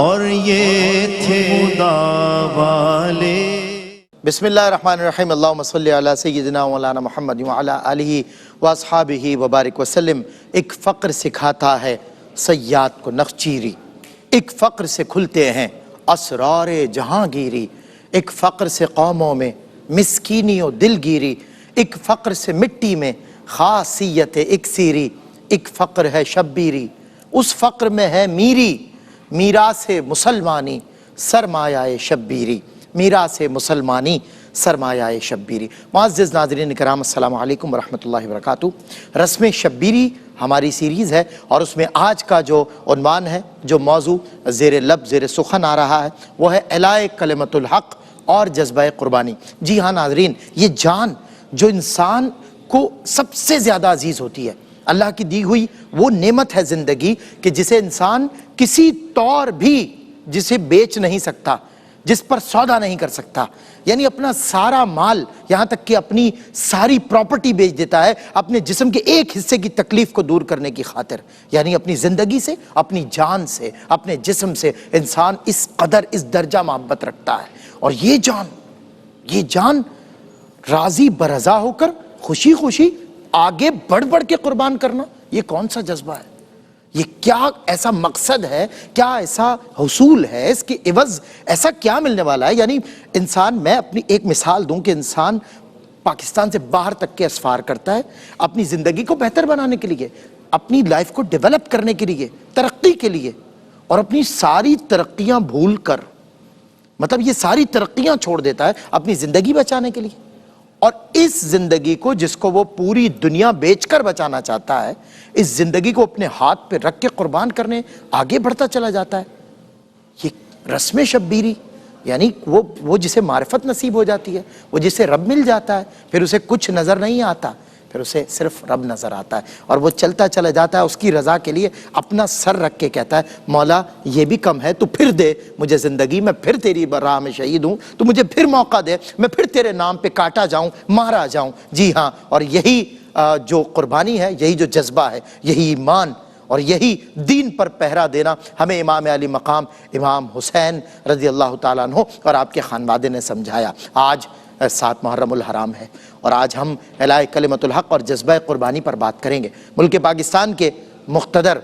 اور یہ تھے خدا والے۔ بسم اللہ الرحمن الرحیم، اللہم صلی علی سیدنا مولانا محمد وعلی آلہ واصحابہ وبارک وسلم۔ ایک فقر سکھاتا ہے صیاد کو نخچیری، ایک فقر سے کھلتے ہیں اسرار جہانگیری، ایک فقر سے قوموں میں مسکینی و دلگیری، ایک فقر سے مٹی میں خاصیت اکسیری، ایک فقر ہے شبیری، اس فقر میں ہے میری، میراث مسلمانی سرمایہ شبیری، میراث مسلمانی سرمایہ شبیری۔ معزز ناظرین کرام، السلام علیکم ورحمۃ اللہ وبرکاتہ۔ رسم شبیری ہماری سیریز ہے اور اس میں آج کا جو عنوان ہے، جو موضوع زیر لب زیر سخن آ رہا ہے، وہ ہے اعلاء کلمۃ الحق اور جذبہ قربانی۔ جی ہاں ناظرین، یہ جان جو انسان کو سب سے زیادہ عزیز ہوتی ہے، اللہ کی دی ہوئی وہ نعمت ہے زندگی کہ جسے انسان کسی طور بھی جسے بیچ نہیں سکتا، جس پر سودا نہیں کر سکتا، یعنی اپنا سارا مال، یہاں تک کہ اپنی ساری پراپرٹی بیچ دیتا ہے اپنے جسم کے ایک حصے کی تکلیف کو دور کرنے کی خاطر، یعنی اپنی زندگی سے، اپنی جان سے، اپنے جسم سے انسان اس قدر اس درجہ محبت رکھتا ہے۔ اور یہ جان راضی برضا ہو کر خوشی خوشی آگے بڑھ بڑھ کے قربان کرنا، یہ کون سا جذبہ ہے؟ یہ کیا ایسا مقصد ہے، کیا ایسا حصول ہے، اس کی عوض ایسا کیا ملنے والا ہے؟ یعنی انسان، میں اپنی ایک مثال دوں کہ انسان پاکستان سے باہر تک کے اسفار کرتا ہے اپنی زندگی کو بہتر بنانے کے لیے، اپنی لائف کو ڈیولپ کرنے کے لیے، ترقی کے لیے، اور اپنی ساری ترقیاں بھول کر، مطلب یہ ساری ترقیاں چھوڑ دیتا ہے اپنی زندگی بچانے کے لیے، اور اس زندگی کو جس کو وہ پوری دنیا بیچ کر بچانا چاہتا ہے، اس زندگی کو اپنے ہاتھ پہ رکھ کے قربان کرنے آگے بڑھتا چلا جاتا ہے۔ یہ رسم شبیری، یعنی وہ جسے معرفت نصیب ہو جاتی ہے، وہ جسے رب مل جاتا ہے، پھر اسے کچھ نظر نہیں آتا، پھر اسے صرف رب نظر آتا ہے، اور وہ چلتا چلا جاتا ہے اس کی رضا کے لیے، اپنا سر رکھ کے کہتا ہے مولا یہ بھی کم ہے، تو پھر دے مجھے زندگی، میں پھر تیری راہ میں شہید ہوں، تو مجھے پھر موقع دے، میں پھر تیرے نام پہ کاٹا جاؤں، مارا جاؤں۔ جی ہاں، اور یہی جو قربانی ہے، یہی جو جذبہ ہے، یہی ایمان اور یہی دین پر پہرا دینا ہمیں امام علی مقام امام حسین رضی اللہ تعالیٰ عنہ اور آپ کے خانوادے نے سمجھایا۔ آج 7 محرم الحرام ہے اور آج ہم اعلاء کلمۃ الحق اور جذبہ قربانی پر بات کریں گے۔ ملک پاکستان کے مقتدر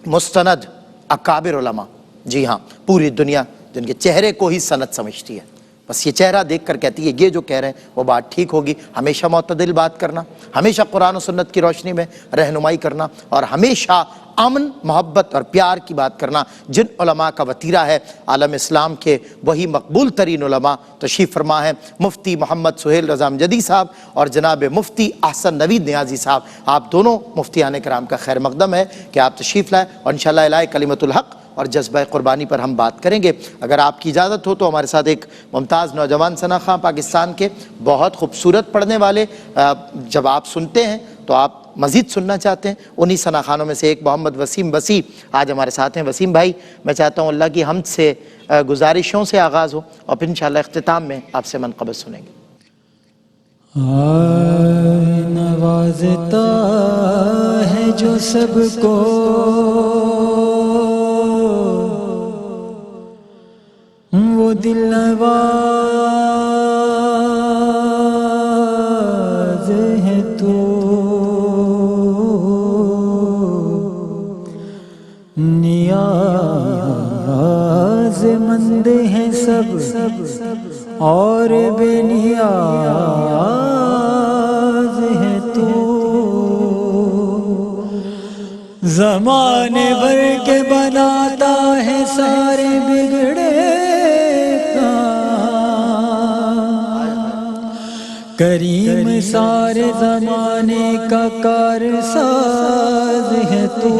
مستند اکابر علماء، جی ہاں، پوری دنیا جن کے چہرے کو ہی سند سمجھتی ہے، بس یہ چہرہ دیکھ کر کہتی ہے یہ جو کہہ رہے ہیں وہ بات ٹھیک ہوگی، ہمیشہ معتدل بات کرنا، ہمیشہ قرآن و سنت کی روشنی میں رہنمائی کرنا، اور ہمیشہ امن، محبت اور پیار کی بات کرنا۔ جن علماء کا وتیرہ ہے عالم اسلام کے وہی مقبول ترین علماء تشریف فرما ہیں، مفتی محمد سہیل رضا امجدی صاحب اور جناب مفتی احسن نوید نیازی صاحب۔ آپ دونوں مفتیان کرام کا خیر مقدم ہے کہ آپ تشریف لائیں، اور انشاءاللہ اعلاء کلمۃ الحق اور جذبہ قربانی پر ہم بات کریں گے۔ اگر آپ کی اجازت ہو تو ہمارے ساتھ ایک ممتاز نوجوان ثنا خواں، پاکستان کے بہت خوبصورت پڑھنے والے، جب آپ سنتے ہیں تو آپ مزید سننا چاہتے ہیں، انہی ثنا خانوں میں سے ایک محمد وسیم وسیع آج ہمارے ساتھ ہیں۔ وسیم بھائی، میں چاہتا ہوں اللہ کی حمد سے گزارشوں سے آغاز ہو اور پھر انشاءاللہ اختتام میں آپ سے منقبت سنیں گے۔ نوازتا ہے جو سب کو وہ دل نواز ہے تو، نیاز مند ہے سب اور بے نیاز ہے تو، زمانے بھر کے بناتا ہے سارے بگڑے کریم، سارے زمانے کا کارساز ہے تو،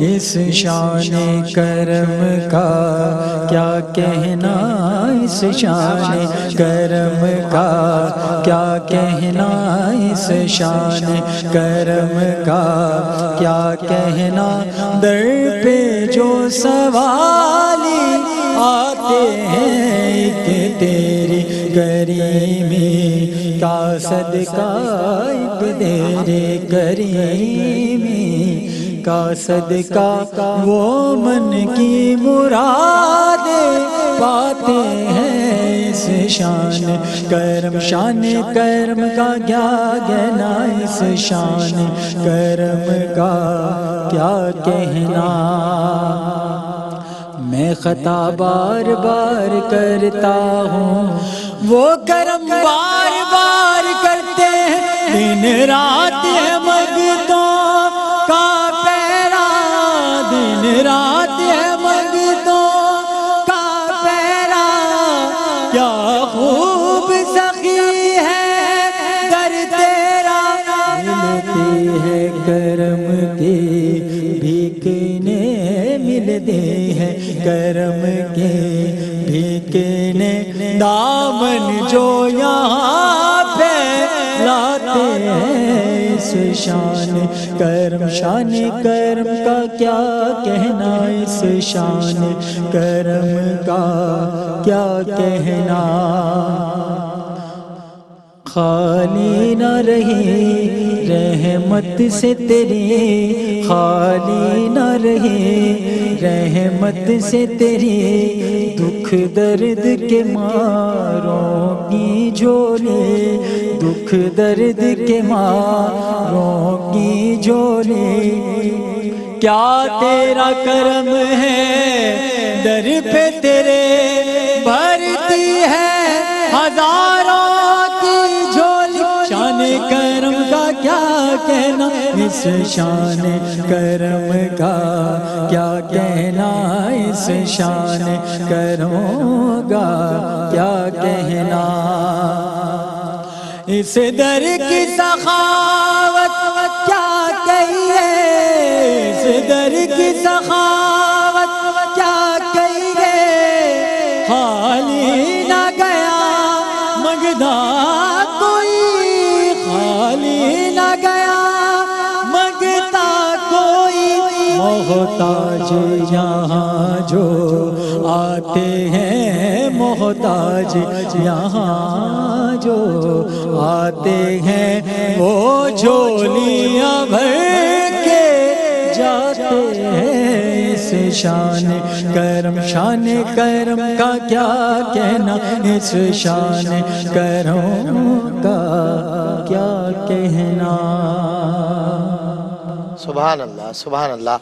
اس شان کرم کا کیا کہنا، اس شان کرم کا کیا کہنا، اس شان کرم کا کیا کہنا، در پہ جو سوالی آتے ہیں کہ تیری کریمی کا صدقہ، ایک تیرے کریمی کا صدقہ وہ من کی مرادیں پاتے ہیں اس شان کرم کا کیا کہنا اس شان کرم کا کیا کہنا میں خطا بار بار کرتا ہوں وہ کرم بار بار کرتے ہیں دن رات ہے مگتوں کا پیرا دن رات ہے مگتوں کا پیرا کیا خوب سخی ہے در تیرا ملتی ہے کرم کی بھیکنے ملتے ہیں کرم کے بھیکنے دامن جو یہاں پھیلاتے ہیں اس شان کرم کا کیا کہنا اس شان کرم کا کیا کہنا خالی نہ رہے رحمت سے تیری خالی نہ رہے رحمت سے تیری دکھ درد کے ماروں کی جھولی دکھ درد کے ماروں کی جھولی کیا تیرا کرم ہے در پہ تیرے بھرتی ہے ہزاروں کرم کا کیا کہنا اس شان کرم کا کیا کہنا اس شان کرم کا کیا کہنا اس در کی سخاوت کیا کہیے اس در کی سخاوت کیا کہیے خالی نہ گیا مگدا محتاج یہاں جو آتے ہیں محتاج یہاں جو آتے ہیں وہ جھولیاں بھر کے جاتے ہیں اس شان کرم کا کیا کہنا اس شان کرم کا کیا کہنا سبحان اللہ سبحان اللہ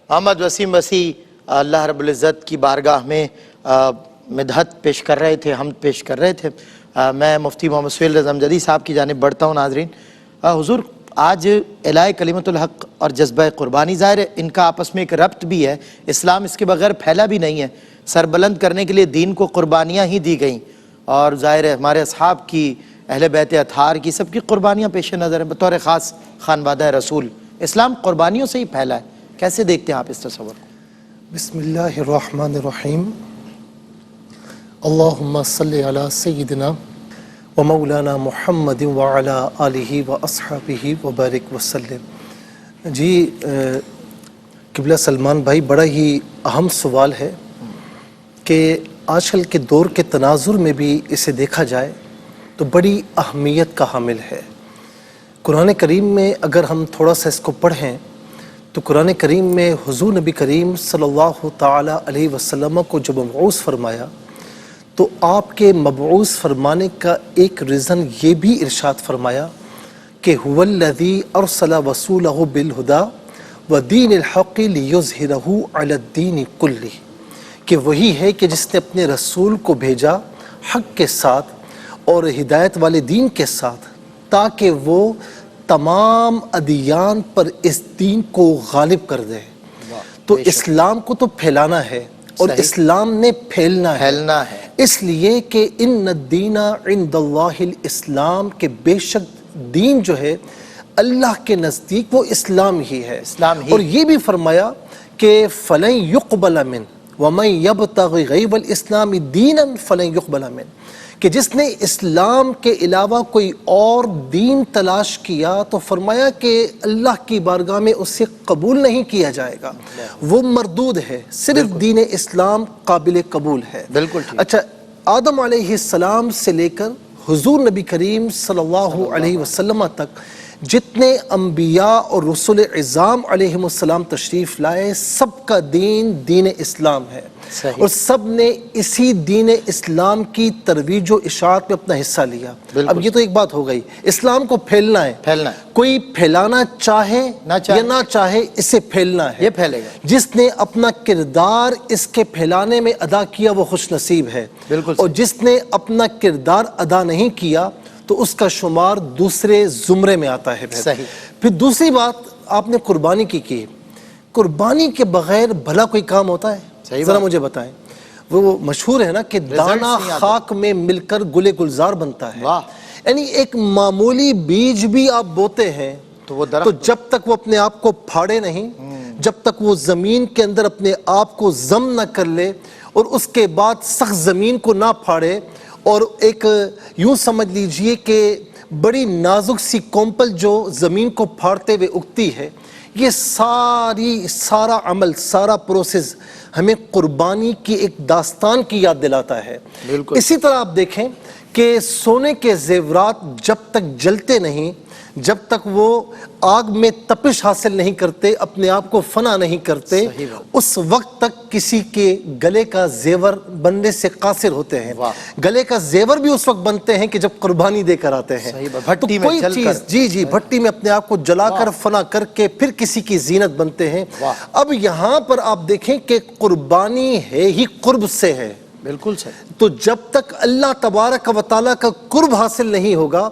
محمد وسیم مسیح اللہ رب العزت کی بارگاہ میں مدحت پیش کر رہے تھے حمد پیش کر رہے تھے میں مفتی محمد سہیل رضا امجدی صاحب کی جانب بڑھتا ہوں ناظرین حضور آج اعلاء کلمت الحق اور جذبہ قربانی ظاہر ہے ان کا آپس میں ایک ربط بھی ہے اسلام اس کے بغیر پھیلا بھی نہیں ہے سربلند کرنے کے لیے دین کو قربانیاں ہی دی گئیں اور ظاہر ہے ہمارے اصحاب کی اہل بیت اطہار کی سب کی قربانیاں پیش نظر ہیں بطور خاص خانوادہ رسول اسلام قربانیوں سے ہی پھیلا ہے کیسے دیکھتے ہیں آپ اس تصور کو بسم اللہ الرحمن الرحیم اللہم صلی علی سیدنا و مولانا محمد وعلی آلہ و اصحابہ وبارک وسلم جی قبلہ سلمان بھائی بڑا ہی اہم سوال ہے کہ آج کل کے دور کے تناظر میں بھی اسے دیکھا جائے تو بڑی اہمیت کا حامل ہے قرآن کریم میں اگر ہم تھوڑا سا اس کو پڑھیں تو قرآن کریم میں حضور نبی کریم صلی اللہ تعالی علیہ وسلم کو جب مبعوث فرمایا تو آپ کے مبعوث فرمانے کا ایک ریزن یہ بھی ارشاد فرمایا کہ هو الذی ارسل رسولہ بالہدی ودین الحق لیظہرہ علی الدین کلہ کہ وہی ہے کہ جس نے اپنے رسول کو بھیجا حق کے ساتھ اور ہدایت والے دین کے ساتھ تاکہ وہ تمام ادیان پر اس دین کو غالب کر دے تو اسلام کو تو پھیلانا ہے اور اسلام نے پھیلنا ہے اس لیے کہ ان الدین عند اللہ الاسلام کہ بے شک دین جو ہے اللہ کے نزدیک وہ اسلام ہی ہے اور یہ بھی فرمایا کہ فلن يقبل من ومن يبتغي غير الاسلام دینا فلن يقبل من کہ جس نے اسلام کے علاوہ کوئی اور دین تلاش کیا تو فرمایا کہ اللہ کی بارگاہ میں اسے قبول نہیں کیا جائے گا وہ مردود ہے صرف دین اسلام قابل قبول ہے بالکل اچھا آدم علیہ السلام سے لے کر حضور نبی کریم صلی اللہ علیہ وسلم تک جتنے انبیاء اور رسول اعظام علیہم السلام تشریف لائے سب کا دین دین اسلام ہے، صحیح۔ اور سب نے اسی دین اسلام کی ترویج و اشاعت میں اپنا حصہ لیا۔ اب یہ تو ایک بات ہو گئی، اسلام کو پھیلنا ہے، کوئی پھیلانا چاہے یا نہ چاہے اسے پھیلنا ہے، یہ پھیلے گا۔ جس نے اپنا کردار اس کے پھیلانے میں ادا کیا وہ خوش نصیب ہے، اور جس نے اپنا کردار ادا نہیں کیا تو اس کا شمار دوسرے زمرے میں آتا ہے۔ صحیح۔ پھر دوسری بات آپ نے قربانی کی، قربانی کے بغیر بھلا کوئی کام ہوتا ہے؟ ذرا مجھے بتائیں۔ وہ مشہور ہے نا کہ دانا خاک میں مل کر گل گلزار بنتا ہے، یعنی ایک معمولی بیج بھی آپ بوتے ہیں تو جب تک وہ اپنے آپ کو پھاڑے نہیں، جب تک وہ زمین کے اندر اپنے آپ کو ضم نہ کر لے اور اس کے بعد سخت زمین کو نہ پھاڑے، اور ایک یوں سمجھ لیجئے کہ بڑی نازک سی کومپل جو زمین کو پھاڑتے ہوئے اگتی ہے، یہ سارا عمل، سارا پروسیس ہمیں قربانی کی ایک داستان کی یاد دلاتا ہے۔ اسی طرح آپ دیکھیں کہ سونے کے زیورات جب تک جلتے نہیں، جب تک وہ آگ میں تپش حاصل نہیں کرتے، اپنے آپ کو فنا نہیں کرتے، اس وقت تک کسی کے گلے کا زیور بننے سے قاصر ہوتے ہیں۔ گلے کا زیور بھی اس وقت بنتے ہیں کہ جب قربانی دے کر آتے ہیں، تو کوئی چیز جی بھٹی میں اپنے آپ کو جلا کر فنا کر کے پھر کسی کی زینت بنتے ہیں۔ اب یہاں پر آپ دیکھیں کہ قربانی ہے ہی قرب سے ہے، بالکل صحیح۔ تو جب تک اللہ تبارک و تعالیٰ کا قرب حاصل نہیں ہوگا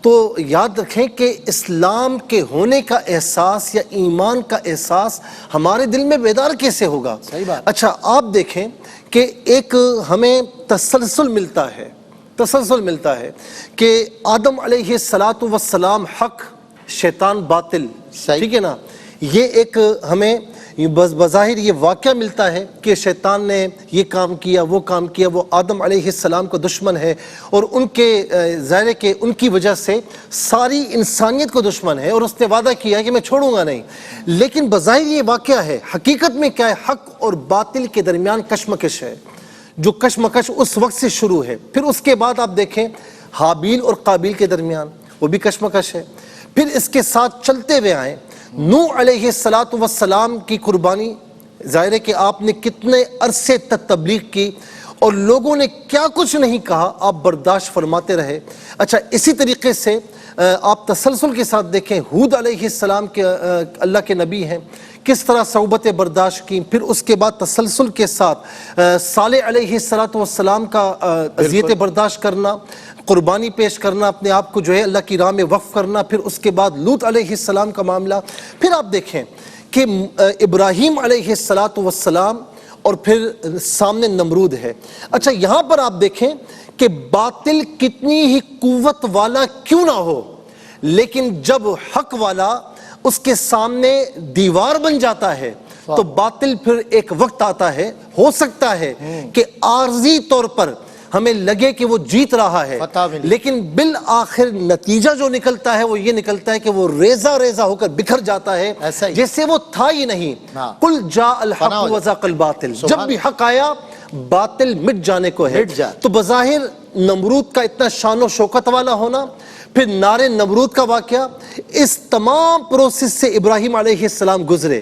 تو یاد رکھیں کہ اسلام کے ہونے کا احساس یا ایمان کا احساس ہمارے دل میں بیدار کیسے ہوگا؟ اچھا آپ دیکھیں کہ ایک ہمیں تسلسل ملتا ہے کہ آدم علیہ السلام حق، شیطان باطل، ٹھیک ہے نا، یہ ایک ہمیں بظاہر یہ واقعہ ملتا ہے کہ شیطان نے یہ کام کیا، وہ کام کیا، وہ آدم علیہ السلام کا دشمن ہے، اور ان کے ظاہر ہے کہ ان کی وجہ سے ساری انسانیت کو دشمن ہے، اور اس نے وعدہ کیا کہ میں چھوڑوں گا نہیں۔ لیکن بظاہر یہ واقعہ ہے، حقیقت میں کیا ہے؟ حق اور باطل کے درمیان کشمکش ہے، جو کشمکش اس وقت سے شروع ہے۔ پھر اس کے بعد آپ دیکھیں حابیل اور قابیل کے درمیان وہ بھی کشمکش ہے۔ پھر اس کے ساتھ چلتے ہوئے آئیں نوح علیہ السلام کی قربانی، ظاہر ہے کہ آپ نے کتنے عرصے تک تبلیغ کی اور لوگوں نے کیا کچھ نہیں کہا، آپ برداشت فرماتے رہے۔ اچھا اسی طریقے سے آپ تسلسل کے ساتھ دیکھیں ہود علیہ السلام کے اللہ کے نبی ہیں، کس طرح صعوبتیں برداشت کی۔ پھر اس کے بعد تسلسل کے ساتھ صالح علیہ السلام کا اذیتیں برداشت کرنا، قربانی پیش کرنا، اپنے آپ کو جو ہے اللہ کی راہ میں وقف کرنا۔ پھر اس کے بعد لوط علیہ السلام کا معاملہ۔ پھر آپ دیکھیں کہ ابراہیم علیہ السلام اور پھر سامنے نمرود ہے۔ اچھا یہاں پر آپ دیکھیں کہ باطل کتنی ہی قوت والا کیوں نہ ہو، لیکن جب حق والا اس کے سامنے دیوار بن جاتا ہے تو باطل پھر ایک وقت آتا ہے، ہو سکتا ہے کہ عارضی طور پر ہمیں لگے کہ وہ جیت رہا ہے، لیکن بالآخر نتیجہ جو نکلتا ہے وہ یہ نکلتا ہے کہ وہ ریزہ ریزہ ہو کر بکھر جاتا ہے، جیسے وہ تھا ہی نہیں۔ قل جاء الحق وزهق الباطل، جب بھی حق آیا باطل مٹ جانے کو ہے۔ تو بظاہر نمرود کا اتنا شان و شوکت والا ہونا، پھر نار نمرود کا واقعہ، اس تمام پروسیس سے ابراہیم علیہ السلام گزرے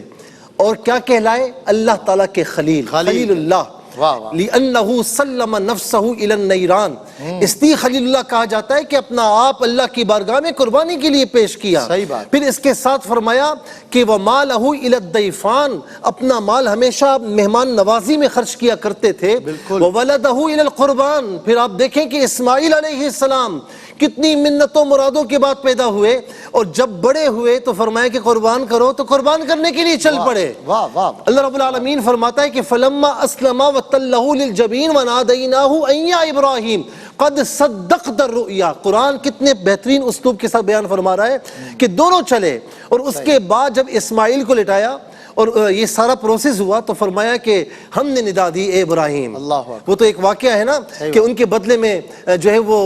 اور کیا کہلائے؟ اللہ تعالیٰ کے خلیل، خلیل اللہ، لِأَنَّهُ سَلَّمَ نَفْسَهُ إِلَى النَّيْرَانِ، اس لیے خلیل اللہ کہا جاتا ہے کہ اپنا آپ اللہ کی بارگاہ میں قربانی کے لیے پیش کیا۔ پھر اس کے ساتھ فرمایا کہ وَمَالَهُ إِلَى الضَّيْفَانِ، اپنا مال ہمیشہ مہمان نوازی میں خرچ کیا کرتے تھے۔ وَوَلَدَهُ إِلَى الْقُرْبَانِ، پھر آپ دیکھیں کہ اسماعیل علیہ السلام کتنی منتوں مرادوں کے بعد پیدا ہوئے، اور جب بڑے ہوئے تو فرمایا کہ قربان کرو، تو قربان کرنے کے لیے چل پڑے۔ اللہ رب العالمین فرماتا ہے کہ فَلَمَّا أَسْلَمَا وَتَلَّهُ لِلْجَبِينِ وَنَادَيْنَاهُ أَن يَا إِبْرَاهِيمُ قَدْ صَدَّقْتَ الرُّؤْيَا۔ قرآن کتنے بہترین اسلوب کے ساتھ بیان فرما رہا ہے کہ دونوں چلے، اور اس کے بعد جب اسماعیل کو لٹایا اور یہ سارا پروسیس ہوا تو فرمایا کہ ہم نے ندا دی اے ابراہیم۔ وہ تو ایک واقعہ ہے نا کہ ان کے بدلے میں جو ہے وہ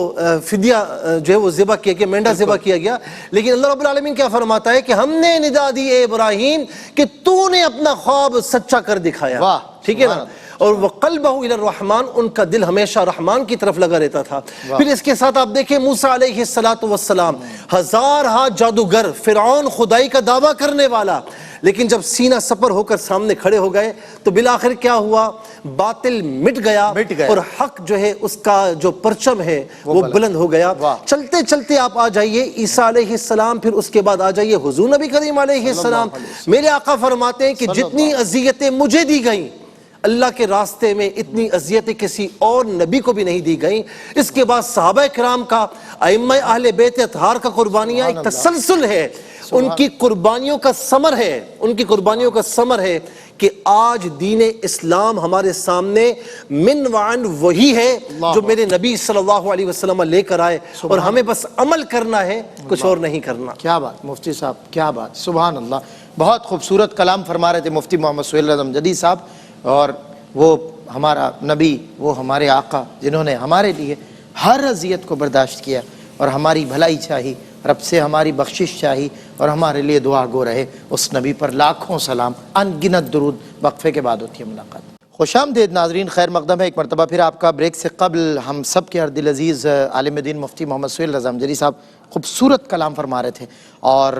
فدیہ جو ہے وہ ذبح کیا گیا، مینڈا ذبح کیا گیا، لیکن اللہ رب العالمین کیا فرماتا ہے کہ ہم نے ندا دی اے ابراہیم کہ تو نے اپنا خواب سچا کر دکھایا، ٹھیک ہے نا۔ اور وقلبہ الی الرحمن، ان کا دل ہمیشہ رحمان کی طرف لگا رہتا تھا۔ پھر اس کے ساتھ آپ دیکھیں موسیٰ علیہ السلام، ہزارہا جادوگر، فرعون خدائی کا دعویٰ کرنے والا، لیکن جب سینہ سپر ہو کر سامنے کھڑے ہو گئے تو بالآخر کیا ہوا؟ باطل مٹ گیا اور حق جو ہے اس کا جو پرچم ہے وہ بلند ہو گیا۔ چلتے چلتے آپ آ جائیے عیسیٰ علیہ السلام، پھر اس کے بعد آ جائیے حضور نبی کریم علیہ السلام۔ میرے آقا فرماتے ہیں کہ جتنی اذیتیں مجھے دی گئیں اللہ کے راستے میں، اتنی اذیتیں کسی اور نبی کو بھی نہیں دی گئیں۔ اس کے بعد صحابہ کرام کا، ائمہ اہل بیت اطہار کا قربانیاں ایک تسلسل ہے، ان کی قربانیوں کا ثمر ہے، ان کی قربانیوں کا ثمر ہے کہ آج دین اسلام ہمارے سامنے من وعن وہی ہے جو میرے نبی صلی اللہ علیہ وسلم لے کر آئے، اور ہمیں بس عمل کرنا ہے، کچھ اور نہیں کرنا۔ کیا بات مفتی صاحب، کیا بات، سبحان اللہ۔ بہت خوبصورت کلام فرما رہے تھے مفتی محمد سہیل اعظم جدید صاحب، اور وہ ہمارا نبی، وہ ہمارے آقا جنہوں نے ہمارے لیے ہر اذیت کو برداشت کیا اور ہماری بھلائی چاہی، رب سے ہماری بخشش چاہی اور ہمارے لیے دعا گو رہے، اس نبی پر لاکھوں سلام، ان گنت درود۔ وقفے کے بعد ہوتی ہے ملاقات۔ خوش آمدید ناظرین، خیر مقدم ہے ایک مرتبہ پھر آپ کا۔ بریک سے قبل ہم سب کے دل عزیز عالم دین مفتی محمد سہیل اعظم جری صاحب خوبصورت کلام فرما رہے تھے، اور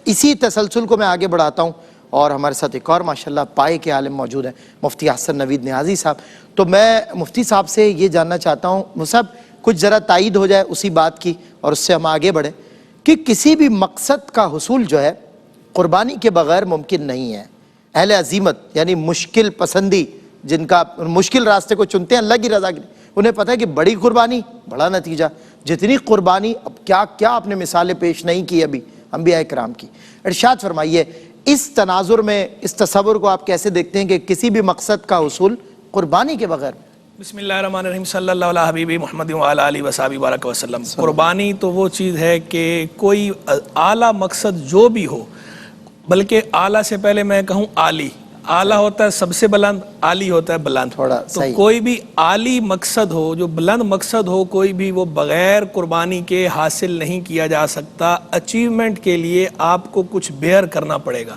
اسی تسلسل کو میں آگے بڑھاتا ہوں، اور ہمارے ساتھ ایک اور ماشاءاللہ پائے کے عالم موجود ہیں، مفتی احسن نوید نیازی صاحب۔ تو میں مفتی صاحب سے یہ جاننا چاہتا ہوں، مصعب کچھ ذرا تائید ہو جائے اسی بات کی اور اس سے ہم آگے بڑھیں، کہ کسی بھی مقصد کا حصول جو ہے قربانی کے بغیر ممکن نہیں ہے۔ اہل عزیمت یعنی مشکل پسندی، جن کا مشکل راستے کو چنتے ہیں اللہ کی رضا کے لیے، انہیں پتہ ہے کہ بڑی قربانی بڑا نتیجہ، جتنی قربانی، اب کیا کیا آپ نے مثالیں پیش نہیں کی ابھی انبیاء کرام کی۔ ارشاد فرمائیے اس تناظر میں اس تصور کو آپ کیسے دیکھتے ہیں کہ کسی بھی مقصد کا حصول قربانی کے بغیر؟ بسم اللہ الرحمن الرحیم، صلی اللہ علیہ حبیبی محمد وعلی آلہ وصحبہ بارک وسلم۔ قربانی تو وہ چیز ہے کہ کوئی اعلیٰ مقصد جو بھی ہو، بلکہ اعلیٰ سے پہلے میں کہوں عالی، اعلیٰ ہوتا ہے سب سے بلند، عالی ہوتا ہے بلند، تو کوئی بھی عالی مقصد ہو، جو بلند مقصد ہو، کوئی بھی وہ بغیر قربانی کے حاصل نہیں کیا جا سکتا۔ اچیومنٹ کے لیے آپ کو کچھ بیئر کرنا پڑے گا۔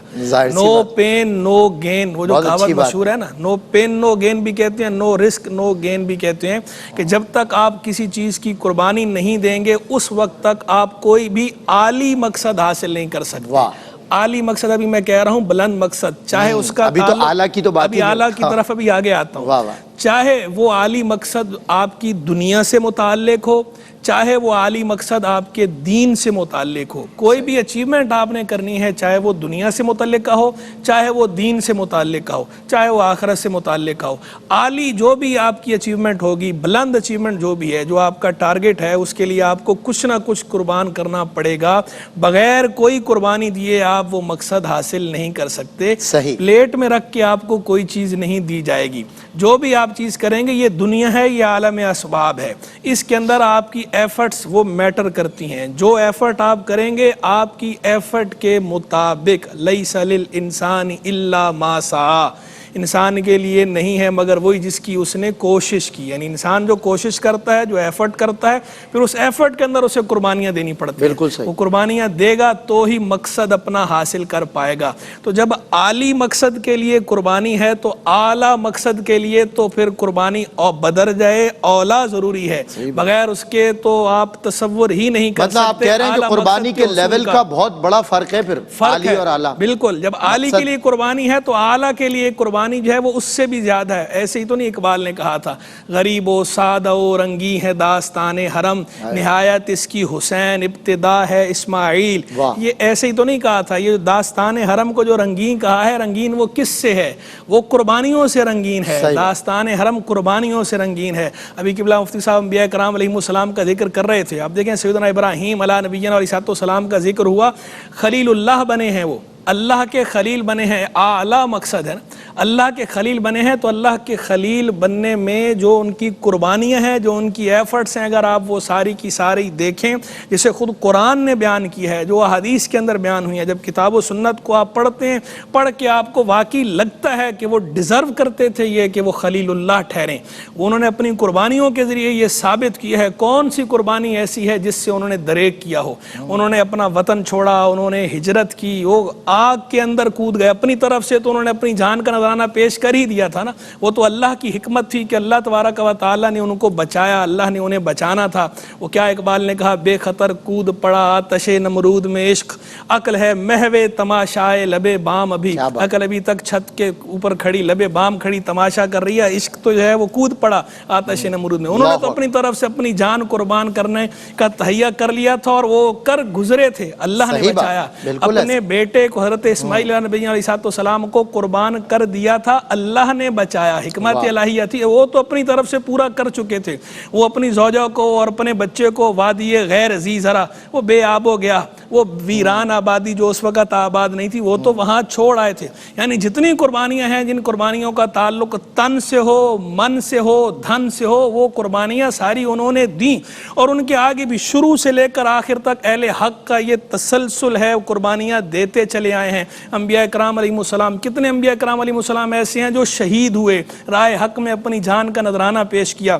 نو پین نو گین، وہ جو کہاوت مشہور ہے نا، نو پین نو گین بھی کہتے ہیں، نو رسک نو گین بھی کہتے ہیں، کہ جب تک آپ کسی چیز کی قربانی نہیں دیں گے اس وقت تک آپ کوئی بھی عالی مقصد حاصل نہیں کر سکتے۔ عالی مقصد ابھی میں کہہ رہا ہوں بلند مقصد، چاہے اس کا ابھی تو اعلیٰ کی تو بات، ابھی اعلیٰ کی طرف ابھی آگے آتا ہوں، چاہے وہ عالی مقصد آپ کی دنیا سے متعلق ہو، چاہے وہ عالی مقصد آپ کے دین سے متعلق ہو۔ کوئی بھی اچیومنٹ آپ نے کرنی ہے، چاہے وہ دنیا سے متعلق کا ہو، چاہے وہ دین سے متعلق کا ہو، چاہے وہ آخرت سے متعلق کا ہو، عالی جو بھی آپ کی اچیومنٹ ہوگی، بلند اچیومنٹ جو بھی ہے، جو آپ کا ٹارگٹ ہے، اس کے لیے آپ کو کچھ نہ کچھ قربان کرنا پڑے گا۔ بغیر کوئی قربانی دیے آپ وہ مقصد حاصل نہیں کر سکتے۔ پلیٹ میں رکھ کے آپ کو کوئی چیز نہیں دی جائے گی۔ جو بھی آپ چیز کریں گے، یہ دنیا ہے، یہ عالم اسباب ہے، اس کے اندر آپ کی ایفرٹس وہ میٹر کرتی ہیں۔ جو ایفرٹ آپ کریں گے آپ کی ایفرٹ کے مطابق، لیس للانسان الا ما سعی، انسان کے لیے نہیں ہے مگر وہی جس کی اس نے کوشش کی۔ یعنی انسان جو کوشش کرتا ہے، جو ایفرٹ کرتا ہے، پھر اس ایفرٹ کے اندر اسے قربانیاں دینی پڑتی ہیں۔ بالکل صحیح، وہ قربانیاں دے گا تو ہی مقصد اپنا حاصل کر پائے گا۔ تو جب عالی مقصد کے لیے قربانی ہے تو اعلیٰ مقصد کے لیے تو پھر قربانی بدر جائے اولا ضروری ہے، بغیر اس کے تو آپ تصور ہی نہیں کر سکتے۔ مطلب آپ کہہ رہے ہیں کہ قربانی کے لیول کا بہت بڑا فرق ہے، پھر عالی اور اعلیٰ۔ بالکل، جب عالی کے لیے قربانی ہے تو اعلیٰ کے لیے قربانی جو ہے وہ اس سے بھی زیادہ ہے۔ ایسے ہی تو نہیں اقبال نے کہا تھا، غریب و سادہ و رنگی ہے داستان حرم، نہایت اس کی حسین ابتدا ہے اسماعیل۔ یہ ایسے ہی تو نہیں کہا تھا، یہ داستان حرم کو جو رنگین کہا ہے، رنگین وہ کس سے ہے؟ وہ قربانیوں سے رنگین ہے۔ داستان حرم قربانیوں سے رنگین ہے۔ ابھی قبلہ مفتی صاحب انبیاء کرام علیہ السلام کا ذکر کر رہے تھے، آپ دیکھیں سیدنا ابراہیم علیہ نبینا علیہ السلام کا ذکر ہوا، خلیل اللہ بنے ہیں، وہ اللہ کے خلیل بنے ہیں، اعلیٰ مقصد ہے نا، اللہ کے خلیل بنے ہیں۔ تو اللہ کے خلیل بننے میں جو ان کی قربانیاں ہیں، جو ان کی ایفرٹس ہیں، اگر آپ وہ ساری کی ساری دیکھیں، جسے خود قرآن نے بیان کیا ہے، جو حدیث کے اندر بیان ہوئی ہیں، جب کتاب و سنت کو آپ پڑھتے ہیں، پڑھ کے آپ کو واقعی لگتا ہے کہ وہ ڈیزرو کرتے تھے یہ کہ وہ خلیل اللہ ٹھہریں۔ انہوں نے اپنی قربانیوں کے ذریعے یہ ثابت کیا ہے۔ کون سی قربانی ایسی ہے جس سے انہوں نے دریغ کیا ہو؟ انہوں نے اپنا وطن چھوڑا، انہوں نے ہجرت کی، وہ آگ کے اندر کود گئے. اپنی طرف سے تو انہوں نے اپنی جان کا نذرانہ پیش کر ہی دیا تھا نا. وہ تو اللہ کی حکمت تھی کہ اللہ تبارک و تعالیٰ نے ان کو بچایا, اللہ نے انہیں بچانا تھا. وہ کیا اقبال نے کہا, بے خطر کود پڑا آتش نمرود میں عشق, عقل ہے محو تماشائے لبے بام, ابھی عقل ابھی تک چھت کے اوپر کھڑی, لبے بام کھڑی تماشا کر رہی ہے. عشق تو جو ہے وہ کود پڑا آتش نمرود میں. انہوں نے تو اپنی طرف سے اپنی جان قربان کرنے کا تہیہ کر لیا تھا اور وہ کر گزرے تھے. اللہ نے بچایا. اپنے بیٹے کو حضرت اسماعیل نبی علیہ السلام کو قربان کر دیا تھا, اللہ نے بچایا. حکمت الہیہ تھی. وہ تو اپنی طرف سے پورا کر چکے تھے. وہ اپنی زوجہ کو اور اپنے بچے کو وادی غیر ذی زرع, وہ بے آب ہو گیا, وہ ویران آبادی جو اس وقت آباد نہیں تھی, وہ تو وہاں چھوڑ آئے تھے. یعنی جتنی قربانیاں ہیں, جن قربانیوں کا تعلق تن سے ہو, من سے ہو, دھن سے ہو, وہ قربانیاں ساری انہوں نے دیں. اور ان کے آگے بھی شروع سے لے کر آخر تک اہل حق کا یہ تسلسل ہے, قربانیاں دیتے چلے آئے ہیں. انبیاء کرام علیہ السلام, کتنے انبیاء کرام علیہ السلام ایسے ہیں جو شہید ہوئے, رائے حق میں اپنی جان کا نذرانہ پیش کیا.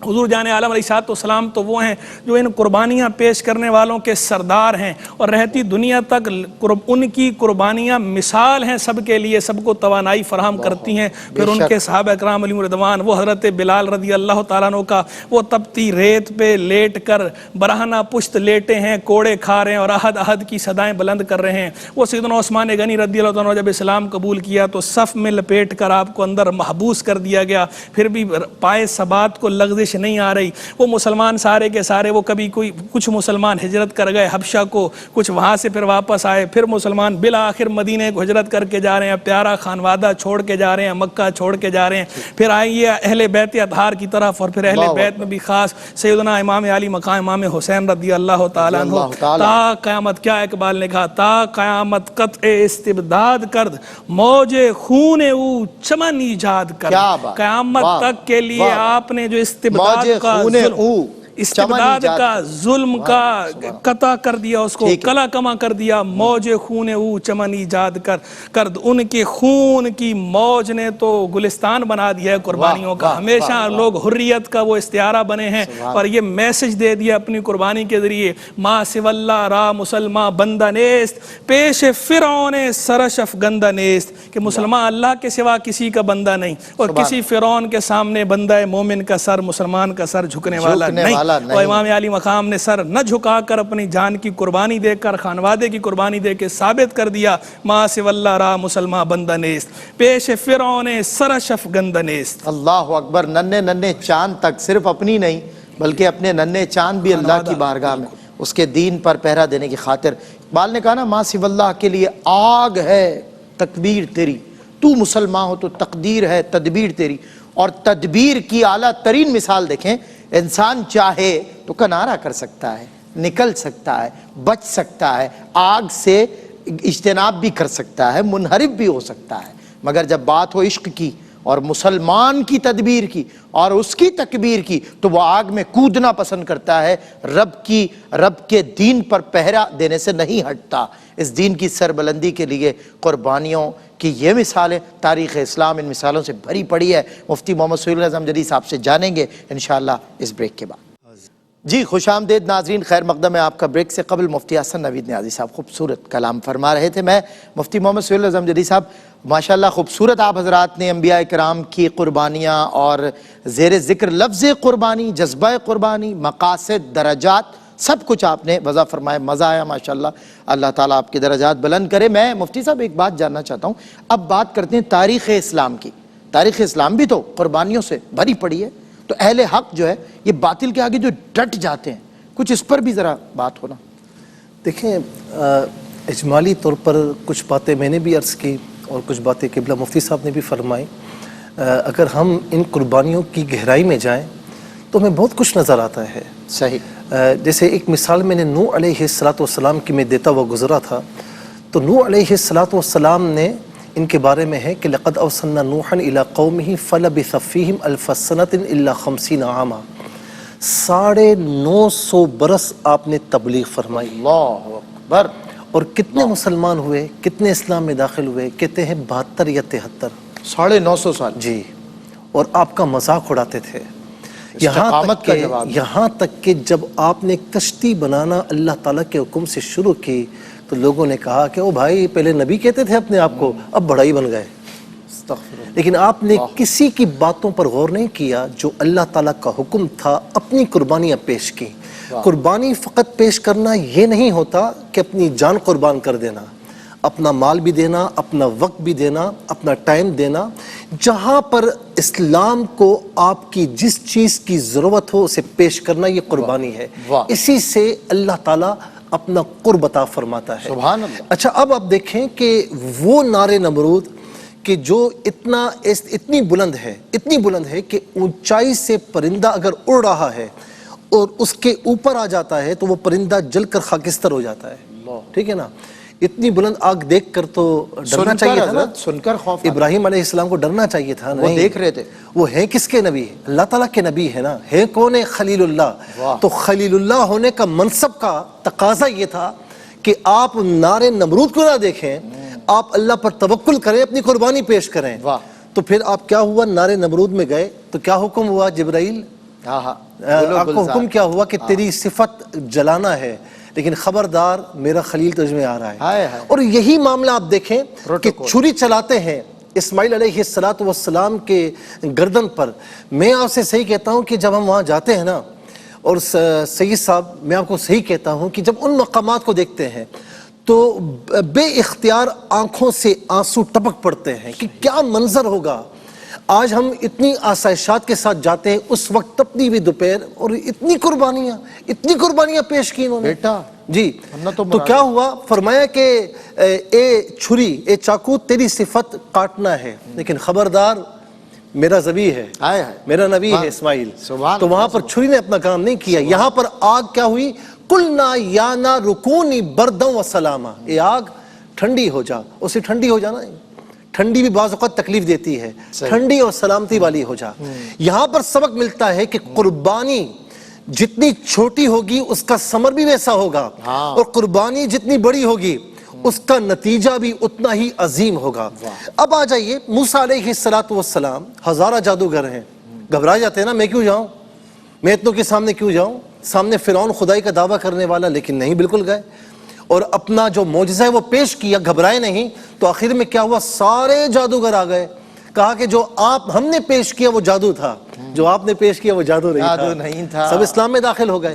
حضور جان عالم علیہ السلام تو وہ ہیں جو ان قربانیاں پیش کرنے والوں کے سردار ہیں, اور رہتی دنیا تک ان کی قربانیاں مثال ہیں سب کے لیے, سب کو توانائی فراہم کرتی ہیں. پھر ان کے صحابہ کرام علیہ رضوان, وہ حضرت بلال رضی اللہ تعالیٰ عنہ کا, وہ تپتی ریت پہ لیٹ کر برہنہ پشت لیٹے ہیں, کوڑے کھا رہے ہیں اور احد احد کی صدائیں بلند کر رہے ہیں. وہ سیدنا عثمان غنی رضی اللہ تعالیٰ عنہ جب اسلام قبول کیا تو صف میں لپیٹ کر آپ کو اندر محبوس کر دیا گیا, پھر بھی پائے ثبات کو لغزش نہیں آ رہی. وہ مسلمان سارے کے سارے, وہ کبھی کچھ مسلمان ہجرت کر گئے حبشہ کو, کچھ وہاں سے پھر واپس آئے, پھر مسلمان بالآخر مدینے کو ہجرت کر کے جا رہے ہیں, پیارا خانوادہ چھوڑ کے جا رہے ہیں, مکہ چھوڑ کے جا رہے ہیں. پھر آئیے اہل بیت اطہار کی طرف, اور پھر اہل بیت میں بھی خاص سیدنا امام علی مقام امام حسین رضی اللہ تعالیٰ عنہ. تا قیامت, کیا اقبال نے کہا, تا قیامت قطع استبداد کرد, موج خون او چمن ایجاد کرد. قیامت تک کے لیے آپ نے جو استبداد استبداد کا ظلم کا قطع کر دیا, اس کو کلا کما کر دیا. موج خون او چمن ایجاد کرد, ان کے خون کی موج نے تو گلستان بنا دیا ہے قربانیوں کا. ہمیشہ لوگ حریت کا وہ استعارہ بنے ہیں, اور یہ میسج دے دیا اپنی قربانی کے ذریعے, ما سوی اللہ را مسلمان بندہ نیست, پیش فرعون سرش افگندہ نیست, کہ مسلمان اللہ کے سوا کسی کا بندہ نہیں, اور کسی فرعون کے سامنے بندہ مومن کا سر, مسلمان کا سر جھکنے والا نہیں. اور امام علی مقام نے سر نہ جھکا کر اپنی جان کی قربانی دے کر, خانوادے کی قربانی دے کے ثابت کر دیا, ما سوی اللہ را مسلمان بندہ نیست, پیش فرعون سرش افگندہ نیست. اللہ اکبر. ننھے ننھے چاند تک, صرف اپنی نہیں بلکہ اپنے ننھے چاند بھی اللہ کی بارگاہ میں اس کے دین پر پہرا دینے کی خاطر. اقبال نے کہا نا, ما سوی اللہ کے لیے آگ ہے تکبیر تیری, تو مسلمان ہو تو تقدیر ہے تدبیر تیری. اور تدبیر کی اعلیٰ ترین مثال دیکھیں, انسان چاہے تو کنارہ کر سکتا ہے, نکل سکتا ہے, بچ سکتا ہے, آگ سے اجتناب بھی کر سکتا ہے, منحرف بھی ہو سکتا ہے, مگر جب بات ہو عشق کی اور مسلمان کی تدبیر کی اور اس کی تکبیر کی, تو وہ آگ میں کودنا پسند کرتا ہے, رب کے دین پر پہرا دینے سے نہیں ہٹتا. اس دین کی سربلندی کے لیے قربانیوں کی یہ مثالیں, تاریخ اسلام ان مثالوں سے بھری پڑی ہے. مفتی محمد سہیل اعظم جدید صاحب سے جانیں گے انشاءاللہ اس بریک کے بعد. جی خوش آمدید ناظرین, خیر مقدم ہے آپ کا. بریک سے قبل مفتی حسن نوید نیازی صاحب خوبصورت کلام فرما رہے تھے. میں مفتی محمد سہیل اعظم جدید صاحب, ماشاءاللہ خوبصورت آپ حضرات نے انبیاء کرام کی قربانیاں اور زیر ذکر لفظ قربانی, جذبہ قربانی, مقاصد, درجات, سب کچھ آپ نے وضع فرمائے. مزہ آیا ماشاءاللہ. اللہ تعالیٰ آپ کے درجات بلند کرے. میں مفتی صاحب ایک بات جاننا چاہتا ہوں, اب بات کرتے ہیں تاریخ اسلام کی. تاریخ اسلام بھی تو قربانیوں سے بھری پڑی ہے, تو اہل حق جو ہے یہ باطل کے آگے جو ڈٹ جاتے ہیں, کچھ اس پر بھی ذرا بات ہونا. دیکھیں, اجمالی طور پر کچھ باتیں میں نے بھی عرض کی اور کچھ باتیں قبلہ مفتی صاحب نے بھی فرمائی. اگر ہم ان قربانیوں کی گہرائی میں جائیں تو ہمیں بہت کچھ نظر آتا ہے. صحیح. جیسے ایک مثال میں نے نوح علیہ السلام کی میں دیتا ہوا گزرا تھا, تو نوح علیہ السلام نے ان کے بارے میں ہے کہ لقد اوصلنا نوحا الی قومہ فلبث فیہم الف سنۃ الا 50 عاما. 950 برس آپ نے تبلیغ فرمائی. اللہ اکبر. اور کتنے مسلمان ہوئے, کتنے اسلام میں داخل ہوئے؟ کہتے ہیں 72 یا 73. 950 سال. جی. اور آپ کا مذاق اڑاتے تھے. یہاں تک کہ جب آپ نے کشتی بنانا اللہ تعالیٰ کے حکم سے شروع کی, تو لوگوں نے کہا کہ او بھائی پہلے نبی کہتے تھے اپنے آپ کو، اب بڑائی بن گئے۔ لیکن آپ نے کسی کی باتوں پر غور نہیں کیا، جو اللہ تعالیٰ کا حکم تھا اپنی قربانیاں پیش کی۔ قربانی فقط پیش کرنا یہ نہیں ہوتا کہ اپنی جان قربان کر دینا، اپنا مال بھی دینا، اپنا وقت بھی دینا، اپنا ٹائم دینا۔ جہاں پر اسلام کو آپ کی جس چیز کی ضرورت ہو اسے پیش کرنا، یہ قربانی ہے۔ اسی سے اللہ تعالیٰ اپنا قرب عطا فرماتا ہے۔ سبحان اللہ۔ اچھا اب آپ دیکھیں کہ وہ نار نمرود کہ جو اتنی بلند ہے کہ اونچائی سے پرندہ اگر اڑ رہا ہے اور اس کے اوپر آ جاتا ہے تو وہ پرندہ جل کر خاکستر ہو جاتا ہے، ٹھیک ہے نا؟ اتنی بلند آگ دیکھ کر تو ڈرنا چاہیے تھا نا، سن کر خوف۔ ابراہیم علیہ السلام کو ڈرنا چاہیے تھا، وہ دیکھ رہے تھے۔ وہ ہے کس کے نبی؟ اللہ تعالیٰ کے نبی ہے نا، ہے کون ہے؟ خلیل اللہ۔ تو خلیل اللہ ہونے کا منصب کا تقاضا یہ تھا کہ آپ نار نمرود کو نہ دیکھیں، آپ اللہ پر توکل کریں، اپنی قربانی پیش کریں۔ تو پھر آپ کیا ہوا؟ نار نمرود میں گئے تو کیا حکم ہوا جبرائیل؟ آپ کو حکم کیا ہوا کہ تیری صفت جلانا ہے، لیکن خبردار میرا خلیل تجھ میں آ رہا ہے۔ اور یہی معاملہ آپ دیکھیں کہ چھری چلاتے ہیں اسماعیل علیہ السلام کے گردن پر۔ میں آپ سے صحیح کہتا ہوں کہ جب ہم وہاں جاتے ہیں نا، اور سید صاحب میں آپ کو صحیح کہتا ہوں کہ جب ان مقامات کو دیکھتے ہیں تو بے اختیار آنکھوں سے آنسو ٹپک پڑتے ہیں کہ کیا منظر ہوگا۔ آج ہم اتنی آسائشات کے ساتھ جاتے ہیں، اس وقت تپتی ہوئی دوپہر، اور اتنی قربانیاں پیش کی انہوں نے بیٹا جی۔ تو کیا ہوا؟ فرمایا کہ اے چھری، اے چاقو، تیری صفت کاٹنا ہے، لیکن خبردار میرا ذبیح ہے، میرا نبی ہے اسماعیل۔ تو وہاں پر چھری نے اپنا کام نہیں کیا۔ یہاں پر آگ کیا ہوئی؟ قلنا یا نار کونی برداً و سلاما، اے آگ ٹھنڈی ہو جا۔ اسے ٹھنڈی ہو جانا، ٹھنڈی بھی بعض اوقات تکلیف دیتی ہے، ٹھنڈی اور سلامتی والی ہو جا۔ یہاں پر سبق ملتا ہے کہ قربانی جتنی چھوٹی ہوگی اس کا ثمر بھی ویسا ہوگا، اور قربانی جتنی بڑی ہوگی اس کا نتیجہ بھی اتنا ہی عظیم ہوگا۔ اب آ جائیے، موسیٰ علیہ السلام ہزارہ جادوگر ہیں، گھبرا جاتے ہیں نا، میں کیوں جاؤں، میں اتنوں کے سامنے کیوں جاؤں؟ سامنے فرعون خدائی کا دعویٰ کرنے والا، لیکن نہیں، بالکل گئے اور اپنا جو معجزہ ہے وہ پیش کیا، گھبرائے نہیں۔ تو آخر میں کیا ہوا؟ سارے جادوگر آ گئے، کہا کہ جو ہم نے پیش کیا وہ جادو تھا، جو آپ نے پیش کیا وہ جادو نہیں تھا، سب اسلام میں داخل ہو گئے۔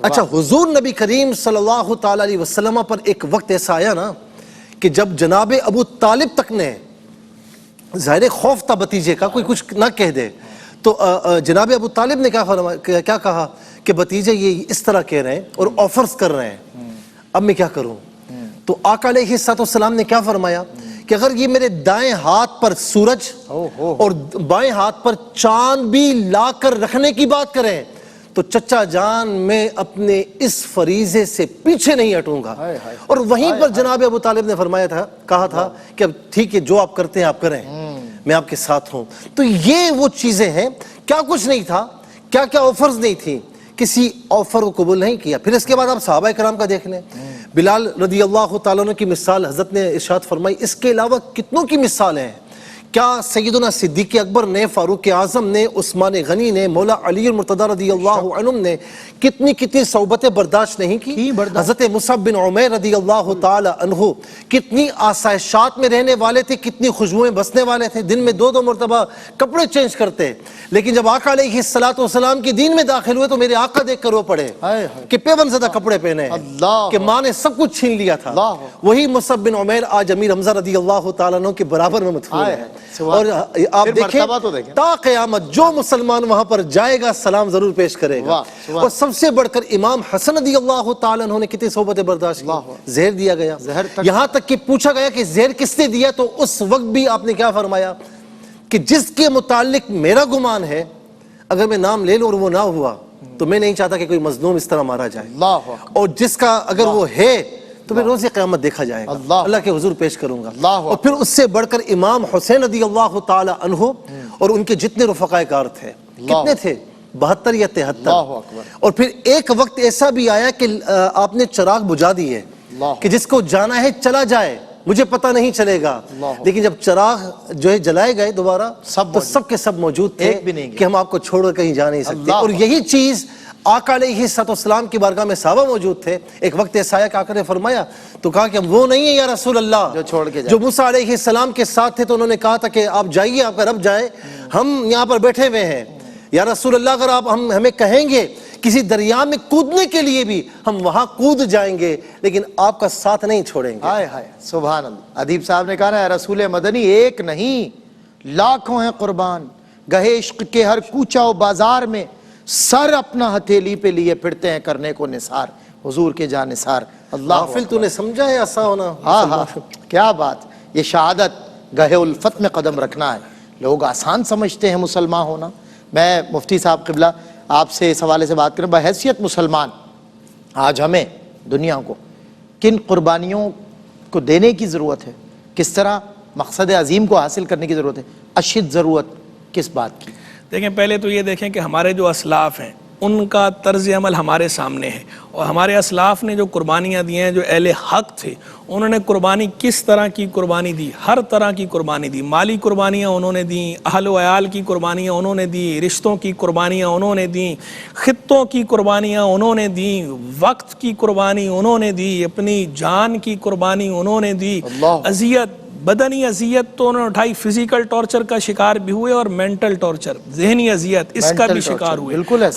اچھا، حضور نبی کریم صلی اللہ تعالی علیہ وسلم پر ایک وقت ایسا آیا نا کہ جب جناب ابو طالب تک نے، ظاہر خوف تھا بھتیجے کا کوئی کچھ نہ کہہ دے، تو جناب ابو طالب نے کیا کہا کہ بھتیجے یہ اس طرح کہہ رہے ہیں اور آفرز کر رہے ہیں، اب میں کیا کروں؟ تو آقا علیہ السلام نے کیا فرمایا کہ اگر یہ میرے دائیں ہاتھ پر سورج اور بائیں ہاتھ پر چاند بھی لا کر رکھنے کی بات کریں تو چچا جان میں اپنے اس فریضے سے پیچھے نہیں ہٹوں گا۔ اور وہیں پر جناب ابو طالب نے فرمایا تھا، کہا تھا کہ اب ٹھیک ہے، جو آپ کرتے ہیں آپ کریں، میں آپ کے ساتھ ہوں۔ تو یہ وہ چیزیں ہیں، کیا کچھ نہیں تھا، کیا کیا آفرز نہیں تھی، کسی آفر کو قبول نہیں کیا۔ پھر اس کے بعد آپ صحابہ کرام کا دیکھ لیں، بلال رضی اللہ تعالیٰ عنہ کی مثال حضرت نے ارشاد فرمائی، اس کے علاوہ کتنوں کی مثال ہیں۔ کیا سیدنا صدیق اکبر نے، فاروق اعظم نے، عثمان غنی نے، مولا علی المرتضی رضی اللہ عنہ نے کتنی صحبتیں برداشت نہیں کی۔ حضرت مصعب بن عمیر رضی اللہ تعالی عنہ کتنی آسائشات میں رہنے والے تھے، کتنی خوشبوئیں بسنے والے تھے، دن میں 2 مرتبہ کپڑے چینج کرتے، لیکن جب آقا علیہ السلام کی دین میں داخل ہوئے تو میرے آقا دیکھ کر وہ پڑے کہ پیون زدہ کپڑے پہنے ہیں، کہ ماں نے سب کچھ چھین لیا تھا۔ وہی مصعب بن عمیر آج امیر حمزہ رضی اللہ تعالیٰ عنہ کے برابر میں مدفون ہے۔ اور آپ دیکھیں تا قیامت جو مسلمان وہاں پر جائے گا سلام ضرور پیش کرے گا۔ اور سب سے بڑھ کر امام حسن رضی اللہ تعالیٰ عنہ نے کتنی صحبتیں برداشت کی، زہر دیا گیا، یہاں تک کہ پوچھا گیا کہ زہر کس نے دیا، تو اس وقت بھی آپ نے کیا فرمایا کہ جس کے متعلق میرا گمان ہے اگر میں نام لے لوں اور وہ نہ ہوا تو میں نہیں چاہتا کہ کوئی مظلوم اس طرح مارا جائے، اور جس کا اگر وہ ہے تو پھر روز قیامت دیکھا جائے گا، اللہ کے حضور پیش کروں گا۔ اور پھر اس سے بڑھ کر امام حسین رضی اللہ تعالی عنہ اور ان کے جتنے رفقائے کار تھے، کتنے تھے؟ 72 یا 73۔ اور پھر ایک وقت ایسا بھی آیا کہ آپ نے چراغ بجھا دیے کہ جس کو جانا ہے چلا جائے، مجھے پتہ نہیں چلے گا. لیکن جب چراغ جو ہے جلائے گئے دوبارہ تو سب کے سب موجود تھے کہ ہم آپ کو چھوڑ کر کہیں جا نہیں سکتے. اور یہی چیز آقا علیہ السلام کی بارگاہ میں صحابہ موجود تھے. ایک وقت ایسا آیا کہ آقا نے فرمایا تو کہا کہ وہ نہیں ہے یا رسول اللہ جو چھوڑ کے جو موسیٰ علیہ السلام کے ساتھ تھے. تو انہوں نے کہا تھا کہ آپ جائیے, آپ کا رب جائے, ہم یہاں پر بیٹھے ہوئے ہیں. یا رسول اللہ اگر آپ ہمیں کہیں گے کسی دریا میں کودنے کے لیے بھی ہم وہاں کود جائیں گے, لیکن آپ کا ساتھ نہیں چھوڑیں گے. ہائے ہائے سبحان اللہ. ادیب صاحب نے کہا نا رسول مدنی ایک نہیں لاکھوں ہیں قربان, گہے عشق کے ہر کوچہ و بازار میں سر اپنا ہتھیلی پہ لیے پھرتے ہیں کرنے کو نثار. حضور کے جان نثار. اللہ غافل تو نے سمجھا ہے ایسا ہونا. ہاں ہاں کیا بات. یہ شہادت گہے الفت میں قدم رکھنا ہے. لوگ آسان سمجھتے ہیں مسلمان ہونا. میں مفتی صاحب قبلہ آپ سے اس حوالے سے بات کریں, بحیثیت مسلمان آج ہمیں دنیا کو کن قربانیوں کو دینے کی ضرورت ہے, کس طرح مقصد عظیم کو حاصل کرنے کی ضرورت ہے, اشد ضرورت کس بات کی؟ دیکھیں پہلے تو یہ دیکھیں کہ ہمارے جو اسلاف ہیں ان کا طرز عمل ہمارے سامنے ہے, اور ہمارے اسلاف نے جو قربانیاں دی ہیں, جو اہل حق تھے انہوں نے قربانی کس طرح کی قربانی دی, ہر طرح کی قربانی دی. مالی قربانیاں انہوں نے دیں, اہل و عیال کی قربانیاں انہوں نے دیں, رشتوں کی قربانیاں انہوں نے دیں, خطوں کی قربانیاں انہوں نے دیں, وقت کی قربانی انہوں نے دی, اپنی جان کی قربانی انہوں نے دی. اذیت, بدنی اذیت تو انہوں نے اٹھائی, فزیکل ٹارچر کا شکار بھی ہوئے اور مینٹل ٹارچر, ذہنی اذیت, اس کا بھی شکار ہوئے.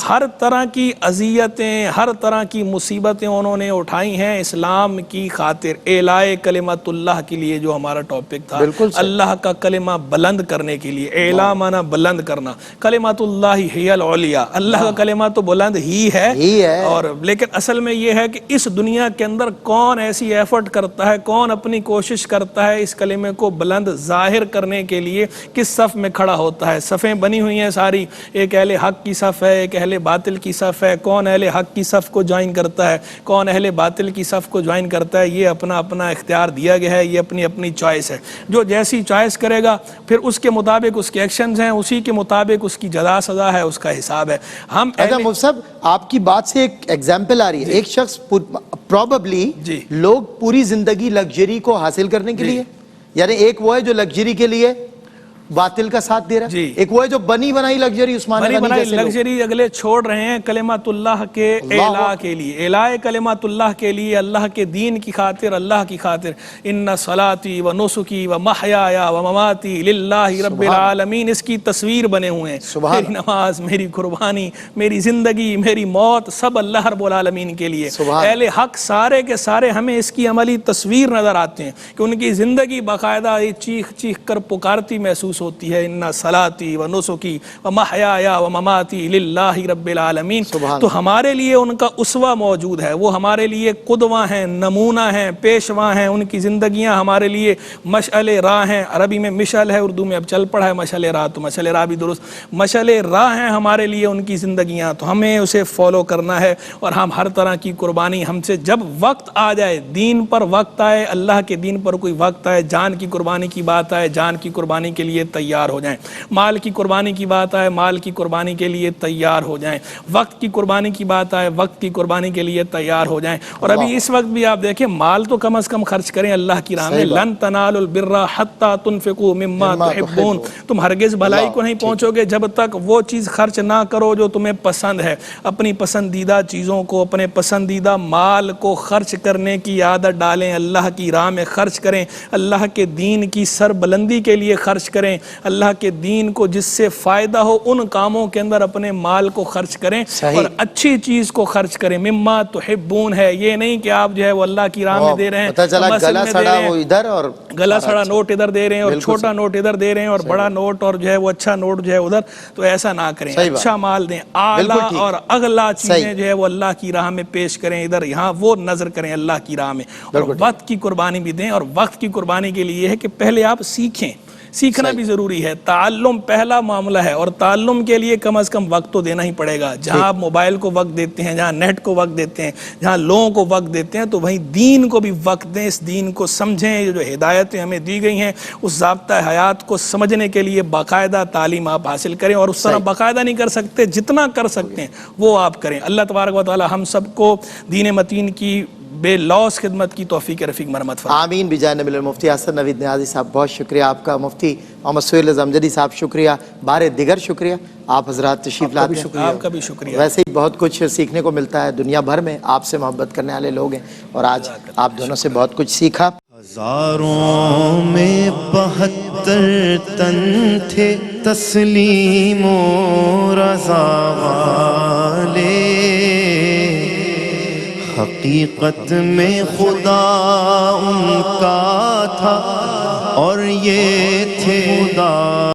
ہر طرح کی اذیتیں, ہر طرح کی مصیبتیں انہوں نے اٹھائی ہیں اسلام کی خاطر, اعلاء کلمت اللہ کے لیے جو ہمارا ٹاپک تھا, اللہ کا کلمہ بلند کرنے کے لیے. اعلاء مانا بلند کرنا, کلمت اللہ ہی العلیٰ, اللہ کا کلمہ تو بلند ہی ہے. اور لیکن اصل میں یہ ہے کہ اس دنیا کے اندر کون ایسی ایفرٹ کرتا ہے, کون اپنی کوشش کرتا ہے اس کلمہ کو بلند ظاہر کرنے کے لیے, کس صف میں کھڑا ہوتا ہے. صفیں بنی ہوئی ہیں ساری, ایک اہل حق کی صف ہے, ایک اہل باطل کی صف ہے. کون اہل حق کی صف کو جوائن کرتا ہے, کون اہل باطل کی صف کو جوائن کرتا ہے, یہ اپنا اپنا اختیار دیا گیا ہے, یہ اپنی اپنی چوائس ہے. جو جیسی چوائس کرے گا پھر اس کے مطابق اس کے ایکشنز ہیں, اسی کے مطابق اس کی جزا سزا ہے, اس کا حساب ہے. ہم مفتی صاحب آپ کی بات سے ایک ایگزامپل آ رہی ہے. ایک شخص پروبیبلی لوگ پوری زندگی لگژری کو حاصل کرنے کے لیے, یعنی ایک وہ ہے جو لگژری کے لیے باطل کا ساتھ دے رہا ہے, ایک وہ ہے جو بنی بنائی لگژری, عثمان غنی جیسے لگژری اگلے چھوڑ رہے ہیں کلمت اللہ کے اعلاء کے لیے, اعلاء کلمت اللہ کے لیے, اللہ کے دین کی خاطر, اللہ کی خاطر. ان صلاتی و نسکی و محیای و مماتی للہ رب العالمین, اس کی تصویر بنے ہوئے ہیں. میری نماز, میری قربانی, میری زندگی, میری موت, سب اللہ رب العالمین کے لیے. اہل حق سارے کے سارے ہمیں اس کی عملی تصویر نظر آتے ہیں کہ ان کی زندگی باقاعدہ چیخ چیخ کر پکارتی محسوس ہوتی ہے, ان صلاتی و نسکی و محیای و مماتی للہ رب العالمین. تو ہمارے لیے ان کا اسوہ موجود ہے, وہ ہمارے لیے قدوہ ہیں, نمونہ ہیں, پیشوا ہیں. ان کی زندگیاں ہمارے لیے مشعل راہ ہیں. عربی میں مشعل ہے, اردو میں اب چل پڑا ہے مشعل راہ, تو مشعل راہ بھی درست, مشعل راہ ہیں ہمارے لیے ان کی زندگیاں. تو ہمیں اسے فالو کرنا ہے, اور ہم ہر طرح کی قربانی ہم سے جب وقت آ جائے, دین پر وقت آئے, اللہ کے دین پر کوئی وقت آئے, جان کی قربانی کی بات آئے, جان کی قربانی کے لیے تیار ہو جائیں. مال کی قربانی کی بات آئے, مال کی قربانی کے لیے تیار ہو جائیں. وقت کی قربانی کی بات آئے, وقت کی قربانی کے لیے تیار ہو جائیں. اور ابھی اس وقت بھی آپ دیکھیں, مال تو کم از کم خرچ کریں اللہ کی راہ میں. لن تنالوا البر حتی تنفقوا مما تحبون, تم ہرگز بھلائی کو نہیں پہنچو گے جب تک وہ چیز خرچ نہ کرو جو تمہیں پسند ہے. اپنی پسندیدہ چیزوں کو, اپنے پسندیدہ مال کو خرچ کرنے کی عادت ڈالیں, اللہ کی راہ میں خرچ کریں, اللہ کے دین کی سربلندی کے لیے خرچ کریں, اللہ کے دین کو جس سے فائدہ ہو ان کاموں کے اندر اپنے مال کو خرچ کریں, اور اچھی چیز کو خرچ کریں. مما تحبون ہے, یہ نہیں کہ آپ جو ہے وہ اللہ کی راہ میں دے رہے ہیں, گلا سڑا وہ ادھر اور گلا سڑا نوٹ ادھر دے رہے ہیں, اور چھوٹا نوٹ ادھر دے رہے ہیں, اور بڑا نوٹ اور جو ہے وہ اچھا نوٹ جو ہے ادھر. تو ایسا نہ کریں, اچھا مال دیں, اعلیٰ اور اغلا چیزیں جو ہے وہ اللہ کی راہ میں پیش کریں, ادھر یہاں وہ نظر کریں اللہ کی راہ میں. اور وقت کی قربانی بھی دیں, اور وقت کی قربانی کے لیے یہ ہے کہ پہلے آپ سیکھیں, سیکھنا بھی ضروری ہے. تعلم پہلا معاملہ ہے, اور تعلم کے لیے کم از کم وقت تو دینا ہی پڑے گا. جہاں آپ موبائل کو وقت دیتے ہیں, جہاں نیٹ کو وقت دیتے ہیں, جہاں لوگوں کو وقت دیتے ہیں, تو وہیں دین کو بھی وقت دیں, اس دین کو سمجھیں. جو ہدایتیں ہمیں دی گئی ہیں اس ضابطہ حیات کو سمجھنے کے لیے باقاعدہ تعلیم آپ حاصل کریں, اور اس طرح باقاعدہ نہیں کر سکتے, جتنا کر سکتے ہیں وہ آپ کریں. اللہ تبارک و تعالی ہم سب کو دین متین کی بے لوث خدمت کی توفیق رفیق مرحمت فرمائے۔ آمین بجائے نبی المفتی حسن نوید نیازی صاحب، بہت شکریہ آپ کا۔ مفتی محمد سہیل زمجدی صاحب شکریہ، بار دیگر شکریہ، آپ حضرات تشریف لاتے ہیں۔ آپ کا بھی شکریہ۔ ویسے ہی بہت کچھ سیکھنے کو ملتا ہے، دنیا بھر میں آپ سے محبت کرنے والے لوگ ہیں، اور آج آپ دونوں سے بہت کچھ سیکھا۔ ہزاروں میں 72 تن تھے تسلیم و رضا والے، حقیقت میں خدا ان کا تھا اور یہ تھے خدا